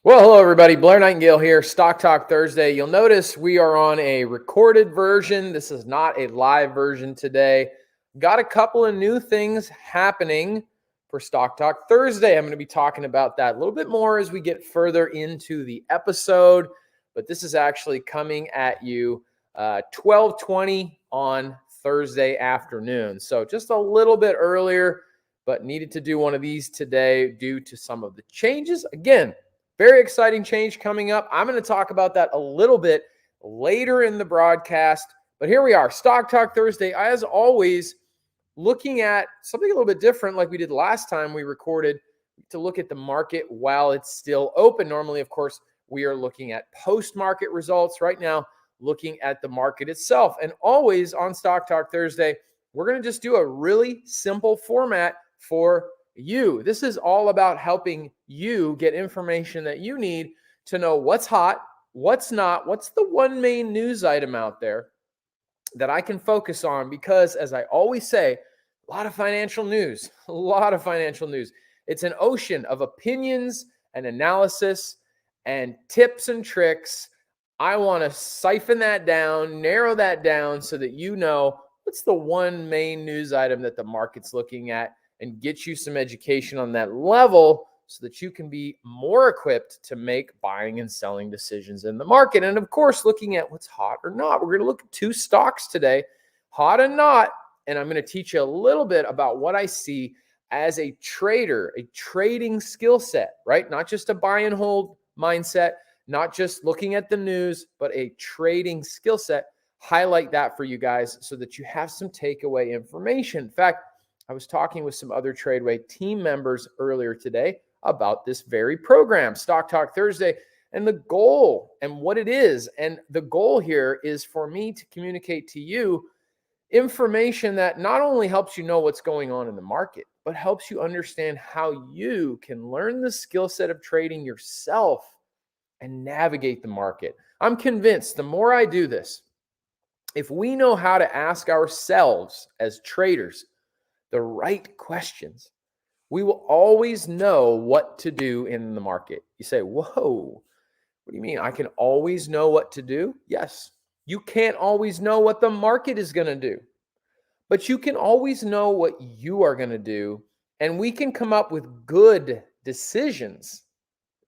Well, hello, everybody. Blair Nightingale here, Stock Talk Thursday. You'll notice we are on a recorded version. This is not a live version today. Got a couple of new things happening for Stock Talk Thursday. I'm going to be talking about that a little bit more as we get further into the episode. But this is actually coming at you 12:20 on Thursday afternoon. So just a little bit earlier, but needed to do one of these today due to some of the changes. Again, very exciting change coming up. I'm going to talk about that a little bit later in the broadcast. But here we are, Stock Talk Thursday. As always, looking at something a little bit different like we did last time we recorded, to look at the market while it's still open. Normally, of course, we are looking at post-market results. Right now, looking at the market itself. And always on Stock Talk Thursday, we're going to just do a really simple format for you. This is all about helping you get information that you need to know what's hot, what's not, what's the one main news item out there that I can focus on. Because as I always say, a lot of financial news. It's an ocean of opinions and analysis and tips and tricks. I want to siphon that down, narrow that down so that you know what's the one main news item that the market's looking at, and get you some education on that level so that you can be more equipped to make buying and selling decisions in the market. And of course, looking at what's hot or not. We're going to look at two stocks today, hot and not. And I'm going to teach you a little bit about what I see as a trader, a trading skill set, right? Not just a buy and hold mindset, not just looking at the news, but a trading skill set. Highlight that for you guys so that you have some takeaway information. In fact, I was talking with some other Tradeway team members earlier today about this very program, Stock Talk Thursday, and the goal and what it is. And the goal here is for me to communicate to you information that not only helps you know what's going on in the market, but helps you understand how you can learn the skill set of trading yourself and navigate the market. I'm convinced the more I do this, if we know how to ask ourselves as traders the right questions, we will always know what to do in the market. You say, whoa, what do you mean? I can always know what to do? Yes, you can't always know what the market is going to do, but you can always know what you are going to do, and we can come up with good decisions,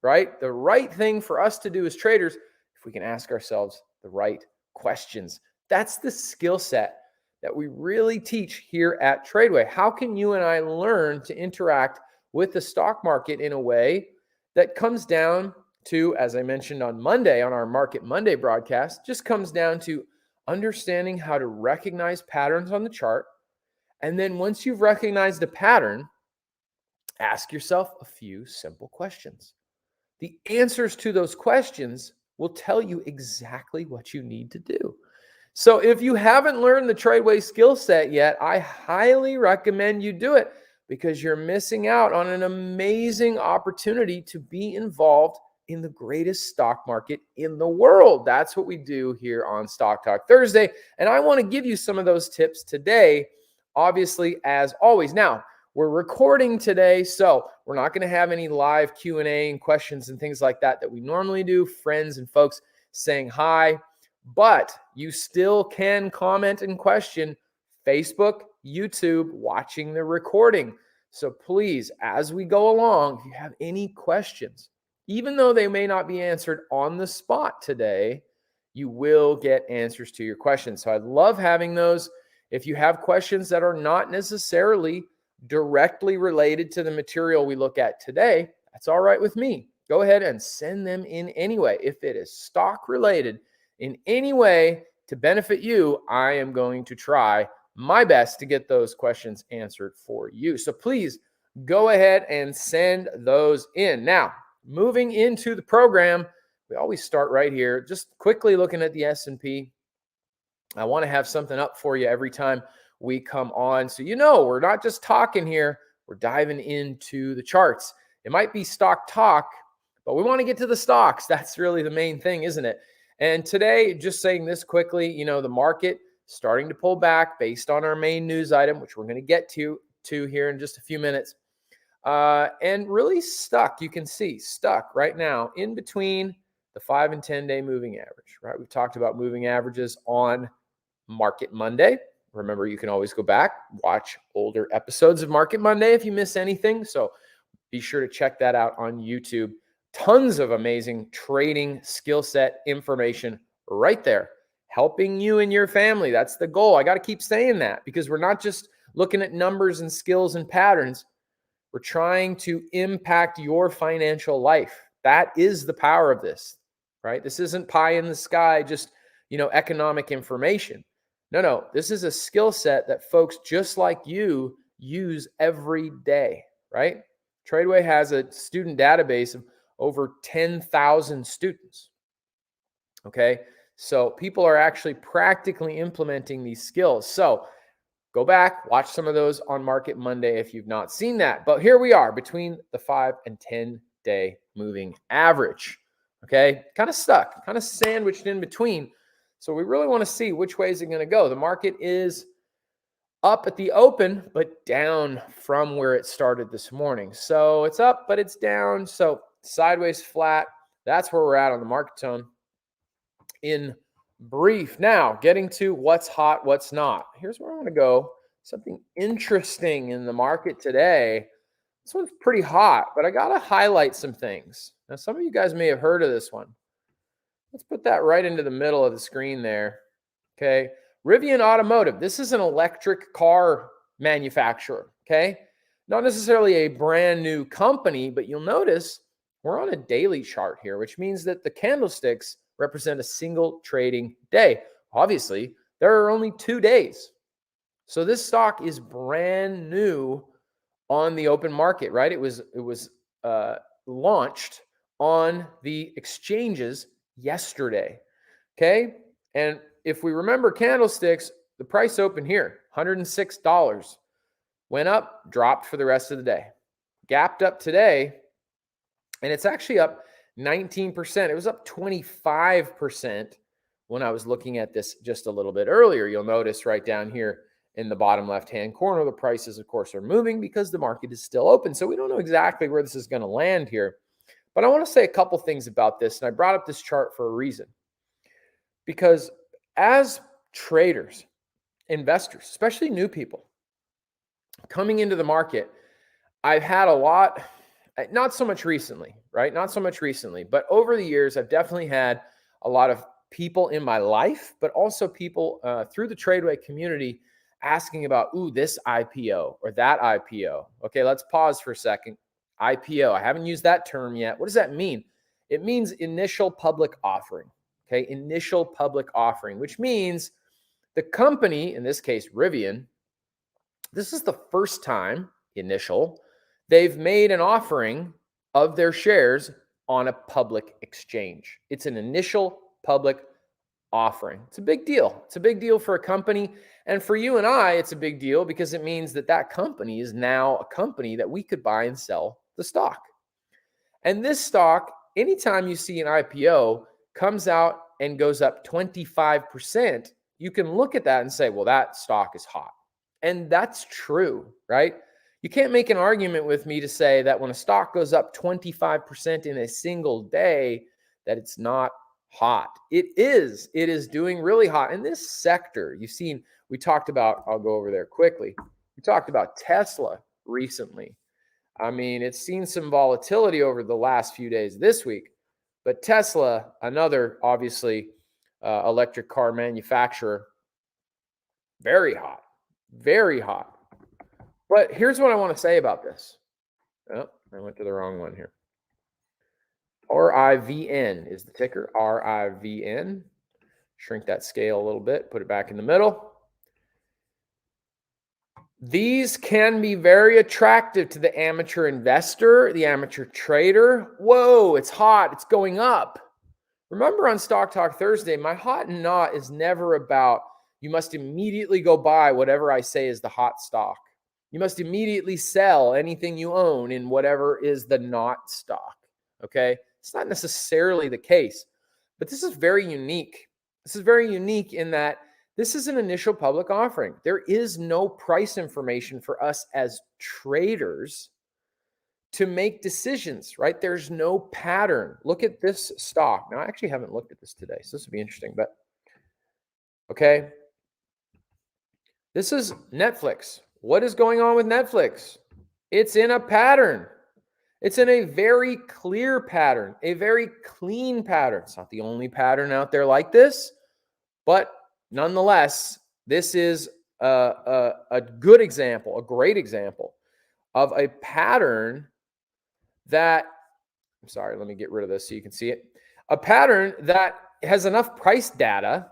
right? The right thing for us to do as traders, if we can ask ourselves the right questions. That's the skill set that we really teach here at Tradeway. How can you and I learn to interact with the stock market in a way that comes down to, as I mentioned on Monday, on our Market Monday broadcast, just comes down to understanding how to recognize patterns on the chart. And then once you've recognized a pattern, ask yourself a few simple questions. The answers to those questions will tell you exactly what you need to do. So if you haven't learned the Tradeway skill set yet, I highly recommend you do it, because you're missing out on an amazing opportunity to be involved in the greatest stock market in the world. That's what we do here on Stock Talk Thursday. And I want to give you some of those tips today, obviously, as always. Now, we're recording today, so we're not going to have any live Q&A and questions and things like that we normally do, friends and folks saying hi. But you still can comment and question Facebook, YouTube, watching the recording. So please, as we go along, if you have any questions, even though they may not be answered on the spot today, you will get answers to your questions. So I love having those. If you have questions that are not necessarily directly related to the material we look at today, that's all right with me. Go ahead and send them in anyway. If it is stock related in any way to benefit you, I am going to try my best to get those questions answered for you. So please go ahead and send those in. Now, moving into the program, we always start right here, just quickly looking at the S&P. I want to have something up for you every time we come on. So, we're not just talking here, we're diving into the charts. It might be stock talk, but we want to get to the stocks. That's really the main thing, isn't it? And today, just saying this quickly, the market starting to pull back based on our main news item, which we're going to get to here in just a few minutes. and really stuck. You can see stuck right now in between the 5 and 10-day moving average, right? We've talked about moving averages on Market Monday. Remember, you can always go back, watch older episodes of Market Monday if you miss anything. So be sure to check that out on YouTube. Tons of amazing trading skill set information right there, helping you and your family. That's the goal. I got to keep saying that because we're not just looking at numbers and skills and patterns. We're trying to impact your financial life. That is the power of this, right? This isn't pie in the sky, just, economic information. No, this is a skill set that folks just like you use every day, right? Tradeway has a student database of over 10,000 students. Okay. So people are actually practically implementing these skills. So go back, watch some of those on Market Monday if you've not seen that. But here we are between the 5 and 10-day moving average. Okay. Kind of stuck, kind of sandwiched in between. So we really want to see which way is it going to go. The market is up at the open, but down from where it started this morning. So it's up, but it's down. So sideways flat. That's where we're at on the market tone in brief. Now, getting to what's hot, what's not. Here's where I want to go. Something interesting in the market today. This one's pretty hot, but I got to highlight some things. Now, some of you guys may have heard of this one. Let's put that right into the middle of the screen there. Okay. Rivian Automotive. This is an electric car manufacturer. Okay. Not necessarily a brand new company, but you'll notice we're on a daily chart here, which means that the candlesticks represent a single trading day. Obviously, there are only 2 days. So this stock is brand new on the open market, right? It was launched on the exchanges yesterday. Okay. And if we remember candlesticks, the price opened here, $106. Went up, dropped for the rest of the day. Gapped up today, and it's actually up 19%. It was up 25% when I was looking at this just a little bit earlier. You'll notice right down here in the bottom left-hand corner, the prices, of course, are moving because the market is still open. So we don't know exactly where this is going to land here. But I want to say a couple things about this, and I brought up this chart for a reason. Because as traders, investors, especially new people, coming into the market, I've had a lot, not so much recently, right? Not so much recently, but over the years, I've definitely had a lot of people in my life, but also people through the Tradeway community asking about, this IPO or that IPO. Okay, let's pause for a second. IPO, I haven't used that term yet. What does that mean? It means initial public offering. Okay, initial public offering, which means the company, in this case, Rivian, this is the first time, they've made an offering of their shares on a public exchange. It's an initial public offering. It's a big deal. It's a big deal for a company. And for you and I, it's a big deal because it means that that company is now a company that we could buy and sell the stock. And this stock, anytime you see an IPO, comes out and goes up 25%, you can look at that and say, well, that stock is hot. And that's true, right? You can't make an argument with me to say that when a stock goes up 25% in a single day, that it's not hot. It is doing really hot. In this sector, you've seen, we talked about, I'll go over there quickly. We talked about Tesla recently. I mean, it's seen some volatility over the last few days this week, but Tesla, another obviously electric car manufacturer, very hot, very hot. But here's what I want to say about this. Oh, I went to the wrong one here. RIVN is the ticker, RIVN. Shrink that scale a little bit, put it back in the middle. These can be very attractive to the amateur investor, the amateur trader. Whoa, it's hot, it's going up. Remember on Stock Talk Thursday, my hot and not is never about you must immediately go buy whatever I say is the hot stock. You must immediately sell anything you own in whatever is the not stock. Okay? It's not necessarily the case, but this is very unique. This is very unique in that this is an initial public offering. There is no price information for us as traders to make decisions, right? There's no pattern. Look at this stock. Now, I actually haven't looked at this today, so this will be interesting, but okay. This is Netflix. What is going on with Netflix? It's in a pattern. It's in a very clear pattern, a very clean pattern. It's not the only pattern out there like this, but nonetheless, this is a good example, a great example of a pattern that, I'm sorry, let me get rid of this so you can see it. A pattern that has enough price data,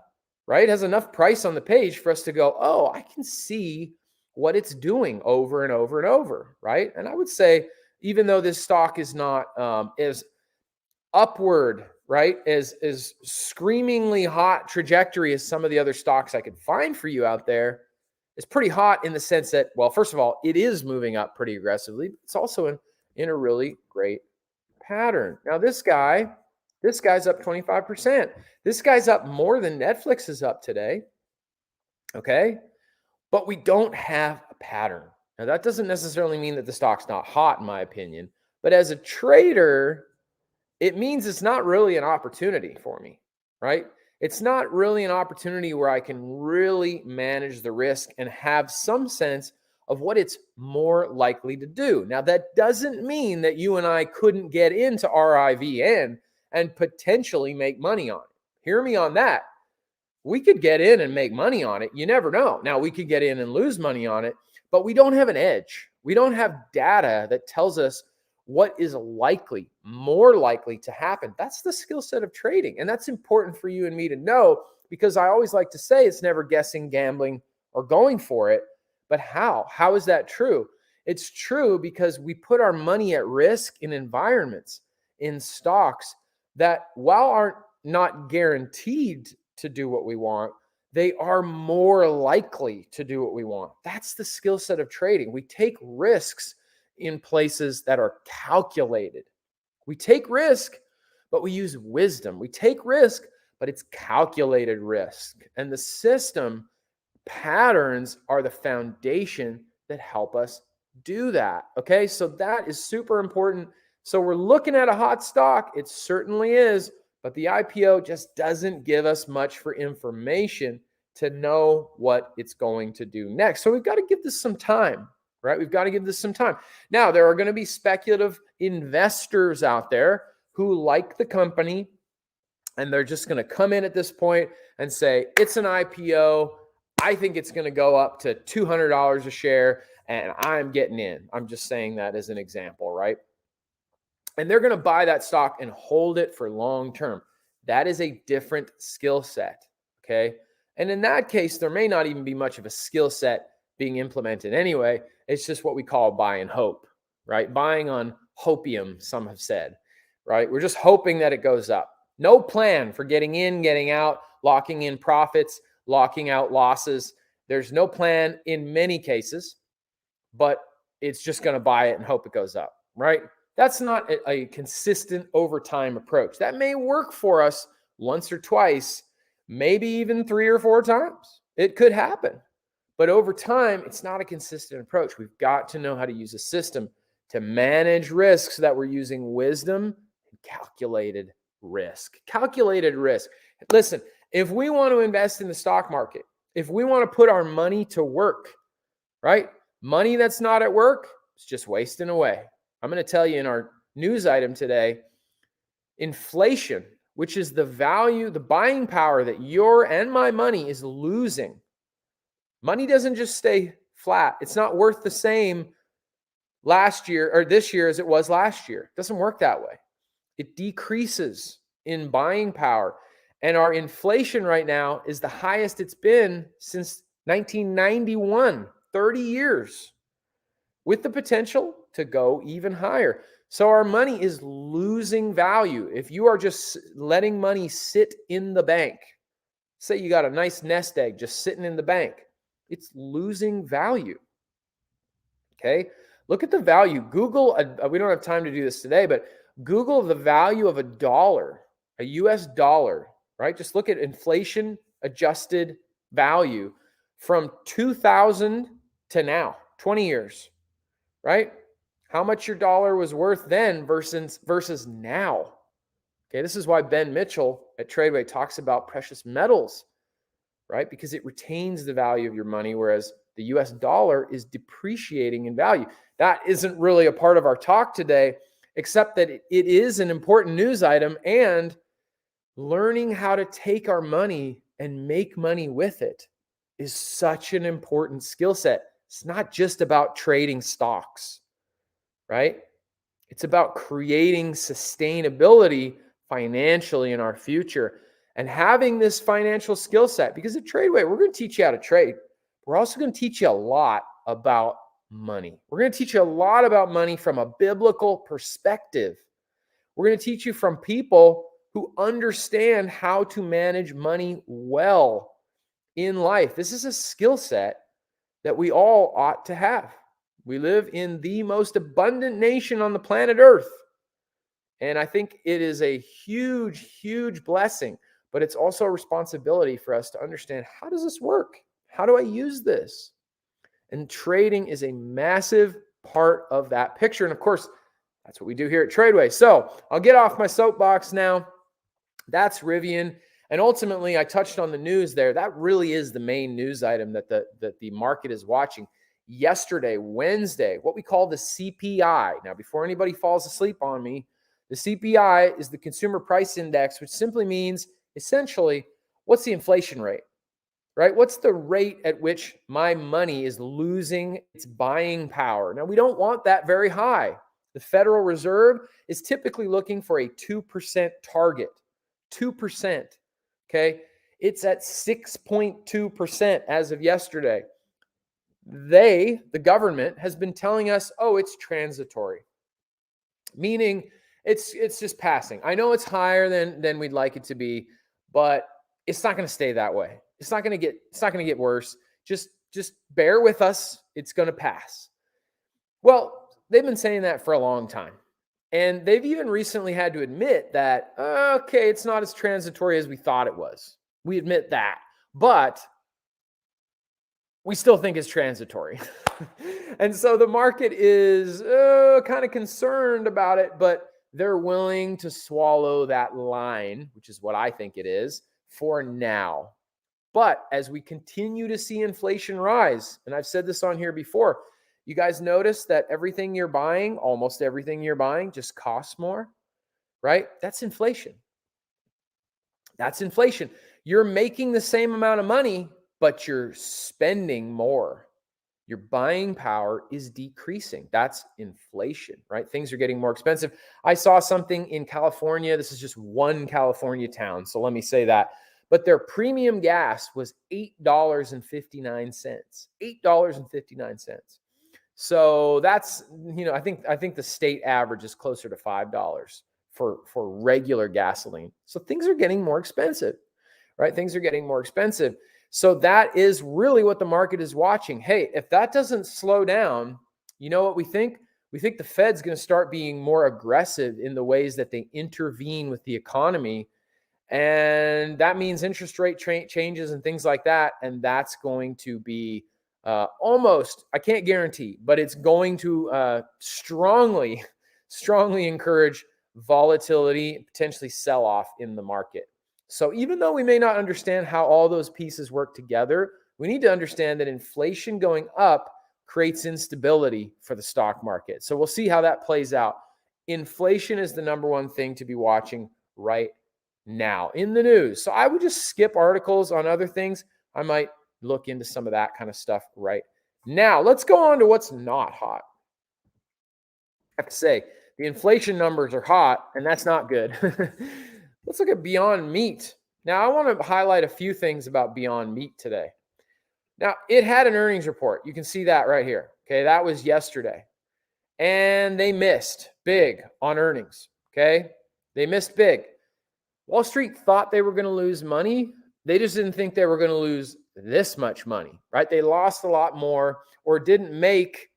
right? Has enough price on the page for us to go, oh, I can see what it's doing over and over and over, right? And I would say, even though this stock is not as upward, right, as screamingly hot trajectory as some of the other stocks I could find for you out there, it's pretty hot in the sense that, well, first of all, it is moving up pretty aggressively. It's also in a really great pattern. Now, this guy's up 25%. This guy's up more than Netflix is up today. Okay. But we don't have a pattern. Now, that doesn't necessarily mean that the stock's not hot, in my opinion. But as a trader, it means it's not really an opportunity for me, right? It's not really an opportunity where I can really manage the risk and have some sense of what it's more likely to do. Now, that doesn't mean that you and I couldn't get into RIVN and potentially make money on it. Hear me on that. We could get in and make money on it. You never know. Now, we could get in and lose money on it, but we don't have an edge. We don't have data that tells us what is likely, more likely to happen. That's the skill set of trading. And that's important for you and me to know, because I always like to say it's never guessing, gambling, or going for it. But how? How is that true? It's true because we put our money at risk in environments, in stocks that, while aren't not guaranteed to do what we want, they are more likely to do what we want. That's the skill set of trading. We take risks in places that are calculated. We take risk, but we use wisdom. We take risk, but it's calculated risk. And the system patterns are the foundation that help us do that. Okay, so that is super important. So we're looking at a hot stock. It certainly is, but the IPO just doesn't give us much for information to know what it's going to do next. So we've got to give this some time, right? We've got to give this some time. Now, there are going to be speculative investors out there who like the company, and they're just going to come in at this point and say, it's an IPO. I think it's going to go up to $200 a share, and I'm getting in. I'm just saying that as an example, right? And they're going to buy that stock and hold it for long term. That is a different skill set, okay? And in that case, there may not even be much of a skill set being implemented anyway. It's just what we call buy and hope, right? Buying on hopium, some have said, right? We're just hoping that it goes up. No plan for getting in, getting out, locking in profits, locking out losses. There's no plan in many cases, but it's just going to buy it and hope it goes up, right? That's not a consistent overtime approach. That may work for us once or twice, maybe even 3 or 4 times. It could happen. But over time, it's not a consistent approach. We've got to know how to use a system to manage risks, so that we're using wisdom and calculated risk. Calculated risk. Listen, if we want to invest in the stock market, if we want to put our money to work, right? Money that's not at work, it's just wasting away. I'm going to tell you in our news item today, inflation, which is the value, the buying power that your and my money is losing. Money doesn't just stay flat. It's not worth the same last year or this year as it was last year. It doesn't work that way. It decreases in buying power. And our inflation right now is the highest it's been since 1991, 30 years, with the potential to go even higher. So our money is losing value. If you are just letting money sit in the bank, say you got a nice nest egg just sitting in the bank, it's losing value. Okay, look at the value. Google, we don't have time to do this today, but Google the value of a dollar, a US dollar, right? Just look at inflation adjusted value from 2000 to now, 20 years, right? how much your dollar was worth then versus now. Okay, this is why Ben Mitchell at Tradeway talks about precious metals, right? Because it retains the value of your money, whereas the US dollar is depreciating in value. That isn't really a part of our talk today, except that it is an important news item, and learning how to take our money and make money with it is such an important skill set. It's not just about trading stocks, right? It's about creating sustainability financially in our future and having this financial skill set. Because at Tradeway, we're going to teach you how to trade. We're also going to teach you a lot about money. We're going to teach you a lot about money from a biblical perspective. We're going to teach you from people who understand how to manage money well in life. This is a skill set that we all ought to have. We live in the most abundant nation on the planet Earth. And I think it is a huge, huge blessing, but it's also a responsibility for us to understand, how does this work? How do I use this? And trading is a massive part of that picture. And of course, that's what we do here at Tradeway. So I'll get off my soapbox now. That's Rivian. And ultimately, I touched on the news there. That really is the main news item that the market is watching. Yesterday, Wednesday, what we call the CPI. Now, before anybody falls asleep on me, the CPI is the Consumer Price Index, which simply means, essentially, what's the inflation rate, right? What's the rate at which my money is losing its buying power? Now, we don't want that very high. The Federal Reserve is typically looking for a 2% target. 2%, okay? It's at 6.2% as of yesterday. The government, has been telling us, oh, it's transitory, meaning it's just passing. I know it's higher than we'd like it to be, but it's not going to stay that way. It's not going to get worse. Just bear with us. It's going to pass. Well, they've been saying that for a long time. And they've even recently had to admit that, okay, it's not as transitory as we thought it was. We admit that. But we still think it's transitory. And so the market is kind of concerned about it, but they're willing to swallow that line, which is what I think it is, for now. But as we continue to see inflation rise, and I've said this on here before, you guys notice that everything you're buying, almost everything you're buying, just costs more, right? That's inflation. That's inflation. You're making the same amount of money, but you're spending more. Your buying power is decreasing. That's inflation, right? Things are getting more expensive. I saw something in California. This is just one California town, so let me say that. But their premium gas was $8.59. $8.59. So that's, I think the state average is closer to $5 for regular gasoline. So things are getting more expensive, right? Things are getting more expensive. So that is really what the market is watching. Hey, if that doesn't slow down, you know what we think? We think the Fed's going to start being more aggressive in the ways that they intervene with the economy. And that means interest rate changes and things like that. And that's going to be almost, I can't guarantee, but it's going to strongly encourage volatility, potentially sell off in the market. So even though we may not understand how all those pieces work together, we need to understand that inflation going up creates instability for the stock market. So we'll see how that plays out. Inflation is the number one thing to be watching right now in the news. So I would just skip articles on other things. I might look into some of that kind of stuff right now. Let's go on to what's not hot. I have to say, the inflation numbers are hot, and that's not good. Let's look at Beyond Meat. Now, I want to highlight a few things about Beyond Meat today. Now, it had an earnings report. You can see that right here. Okay, that was yesterday. And they missed big on earnings. Okay, they missed big. Wall Street thought they were going to lose money. They just didn't think they were going to lose this much money, right? They lost a lot more, or didn't make,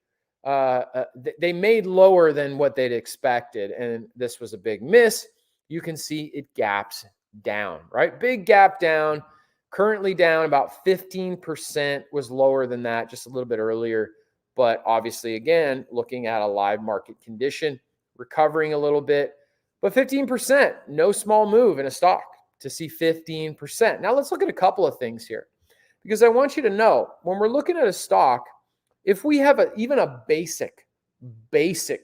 they made lower than what they'd expected. And this was a big miss. You can see it gaps down, right? Big gap down, currently down about 15%, was lower than that just a little bit earlier. But obviously, again, looking at a live market condition, recovering a little bit, but 15%, no small move in a stock to see 15%. Now let's look at a couple of things here, because I want you to know when we're looking at a stock, if we have even a basic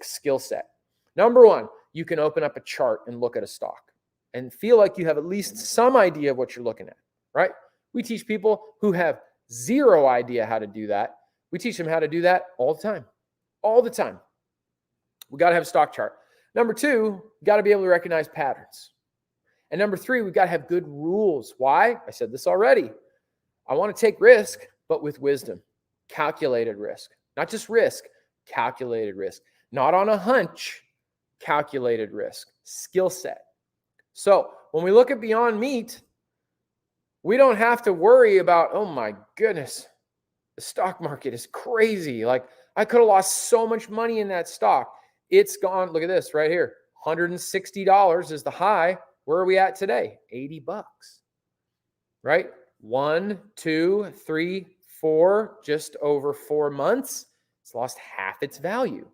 skill set, number one, you can open up a chart and look at a stock and feel like you have at least some idea of what you're looking at, right? We teach people who have zero idea how to do that. We teach them how to do that all the time. All the time. We got to have a stock chart. Number two, you got to be able to recognize patterns. And number three, we got to have good rules. Why? I said this already. I want to take risk, but with wisdom. Calculated risk. Not just risk, calculated risk. Not on a hunch, calculated risk. Skill set. So when we look at Beyond Meat, we don't have to worry about, oh my goodness, the stock market is crazy. Like, I could have lost so much money in that stock. It's gone. Look at this right here. $160 is the high. Where are we at today? $80, right? 1, 2, 3, 4, just over 4 months. It's lost half its value.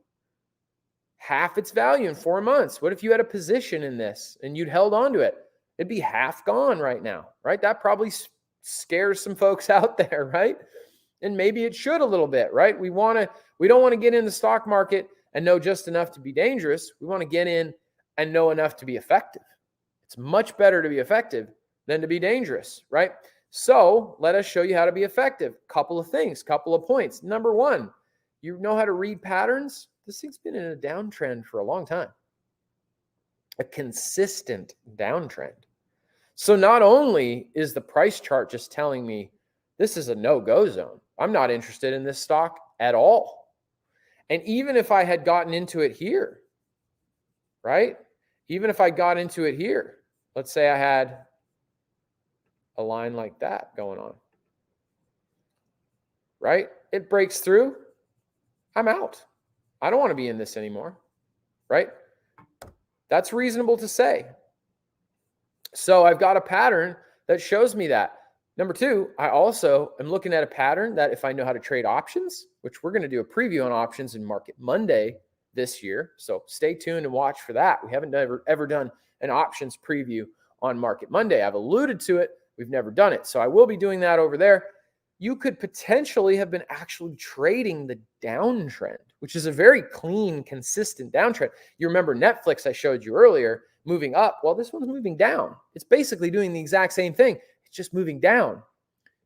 Half its value in 4 months. What if you had a position in this and you'd held on to it? It'd be half gone right now, right? That probably scares some folks out there, right? And maybe it should a little bit, right? We don't want to get in the stock market and know just enough to be dangerous. We want to get in and know enough to be effective. It's much better to be effective than to be dangerous, right? So let us show you how to be effective. Couple of things, couple of points. Number one, you know how to read patterns. This thing's been in a downtrend for a long time. A consistent downtrend. So not only is the price chart just telling me this is a no-go zone, I'm not interested in this stock at all. And even if I had gotten into it here, right? Even if I got into it here, let's say I had a line like that going on, right? It breaks through, I'm out. I don't want to be in this anymore, right? That's reasonable to say. So I've got a pattern that shows me that. Number two, I also am looking at a pattern that if I know how to trade options, which we're going to do a preview on options in Market Monday this year. So stay tuned and watch for that. We haven't ever done an options preview on Market Monday. I've alluded to it. We've never done it. So I will be doing that over there. You could potentially have been actually trading the downtrend, which is a very clean, consistent downtrend. You remember Netflix I showed you earlier moving up. Well, this one's moving down. It's basically doing the exact same thing. It's just moving down.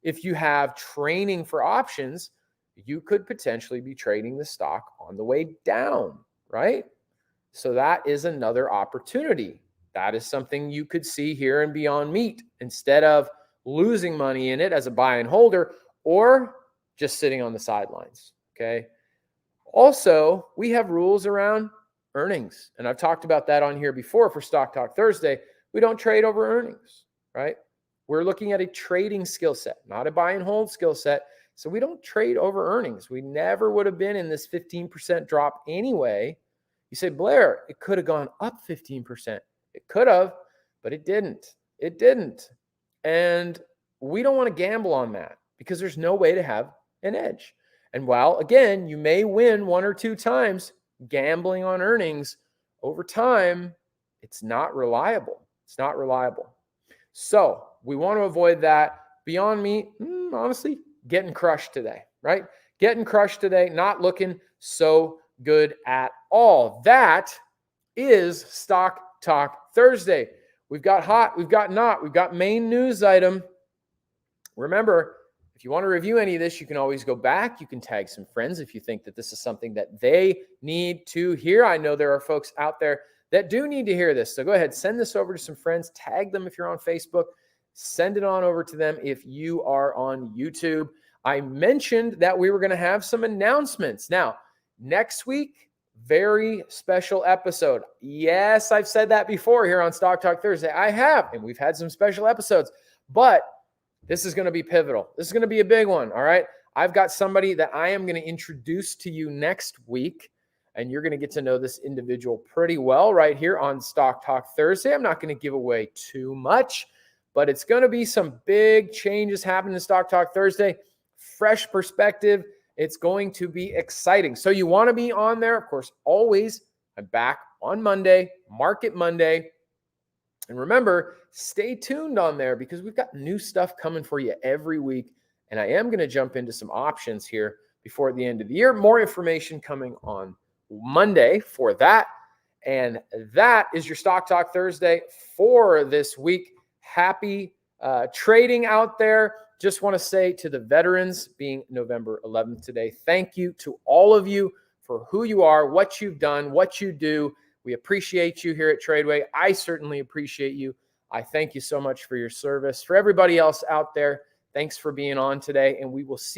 If you have training for options, you could potentially be trading the stock on the way down, right? So that is another opportunity. That is something you could see here in Beyond Meat instead of losing money in it as a buy and holder or just sitting on the sidelines, okay? Also, we have rules around earnings, and I've talked about that on here before for Stock Talk Thursday. We don't trade over earnings, right? We're looking at a trading skill set, not a buy and hold skill set. So we don't trade over earnings. We never would have been in this 15% drop anyway. You say, Blair, it could have gone up 15%. It could have, but it didn't. It didn't. And we don't want to gamble on that because there's no way to have an edge. And while, again, you may win 1 or 2 times gambling on earnings, over time, it's not reliable. It's not reliable. So we want to avoid that. Beyond Meat, honestly, getting crushed today, right? Getting crushed today, not looking so good at all. That is Stock Talk Thursday. We've got hot, we've got not, we've got main news item. Remember, if you want to review any of this, you can always go back. You can tag some friends if you think that this is something that they need to hear. I know there are folks out there that do need to hear this. So go ahead, send this over to some friends. Tag them if you're on Facebook. Send it on over to them if you are on YouTube. I mentioned that we were going to have some announcements. Now, next week, very special episode. Yes, I've said that before here on Stock Talk Thursday. I have, and we've had some special episodes, but this is going to be pivotal. This is going to be a big one, all right? I've got somebody that I am going to introduce to you next week, and you're going to get to know this individual pretty well right here on Stock Talk Thursday. I'm not going to give away too much, but it's going to be some big changes happening in Stock Talk Thursday. Fresh perspective, It's going to be exciting. So you want to be on there. Of course, always, I'm back on Monday, Market Monday. And remember, stay tuned on there because we've got new stuff coming for you every week. And I am going to jump into some options here before the end of the year. More information coming on Monday for that. And that is your Stock Talk Thursday for this week. Happy trading out there. Just want to say to the veterans, being November 11th today, thank you to all of you for who you are, what you've done, what you do. We appreciate you here at Tradeway. I certainly appreciate you. I thank you so much for your service. For everybody else out there, thanks for being on today, and we will see